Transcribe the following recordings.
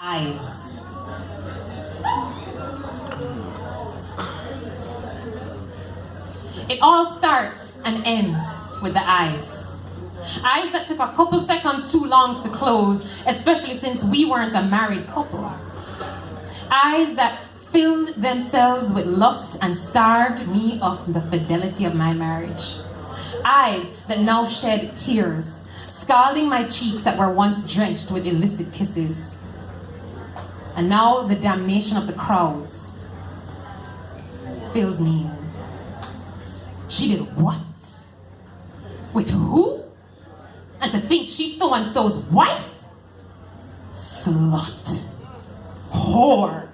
Eyes. It all starts and ends with the eyes. Eyes that took a couple seconds too long to close, especially since we weren't a married couple. Eyes that filled themselves with lust and starved me of the fidelity of my marriage. Eyes that now shed tears, scalding my cheeks that were once drenched with illicit kisses. And now the damnation of the crowds fills me in. She did what? With who? And to think she's so-and-so's wife? Slut. Whore.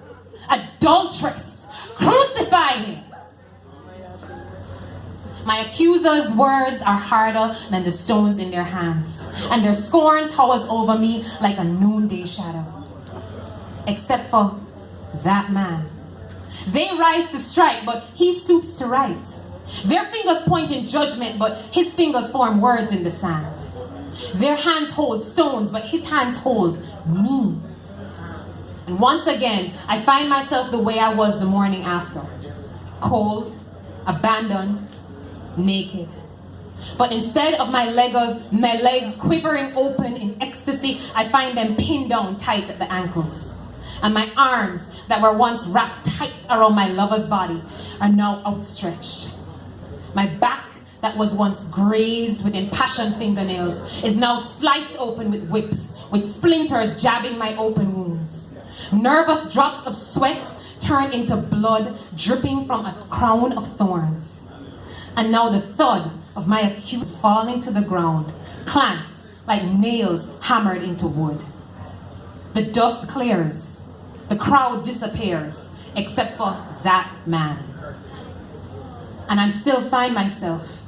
Adulteress. Crucify him. My accusers' words are harder than the stones in their hands, and their scorn towers over me like a noonday shadow. Except for that man. They rise to strike, but he stoops to write. Their fingers point in judgment, but his fingers form words in the sand. Their hands hold stones, but his hands hold me. And once again, I find myself the way I was the morning after. Cold, abandoned, naked. But instead of my legs quivering open in ecstasy, I find them pinned down tight at the ankles. And my arms that were once wrapped tight around my lover's body are now outstretched. My back that was once grazed with impassioned fingernails is now sliced open with whips, with splinters jabbing my open wounds. Nervous drops of sweat turn into blood dripping from a crown of thorns. And now the thud of my accused falling to the ground clanks like nails hammered into wood. The dust clears. The crowd disappears, except for that man. And I still find myself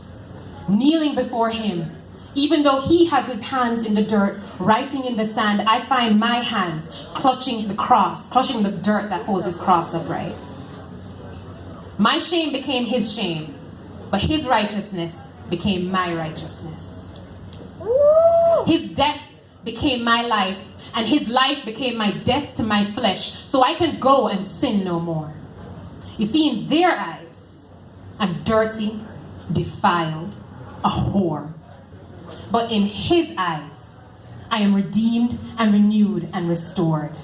kneeling before him. Even though he has his hands in the dirt, writing in the sand, I find my hands clutching the cross, clutching the dirt that holds his cross upright. My shame became his shame, but his righteousness became my righteousness. His death became my life, and his life became my death to my flesh, so I can go and sin no more. You see, in their eyes, I'm dirty, defiled, a whore. But in his eyes, I am redeemed and renewed and restored.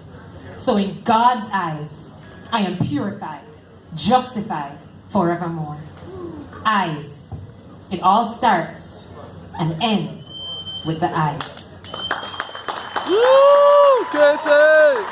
So in God's eyes, I am purified, justified forevermore. Eyes. It all starts and ends with the eyes. Woo! Kacy!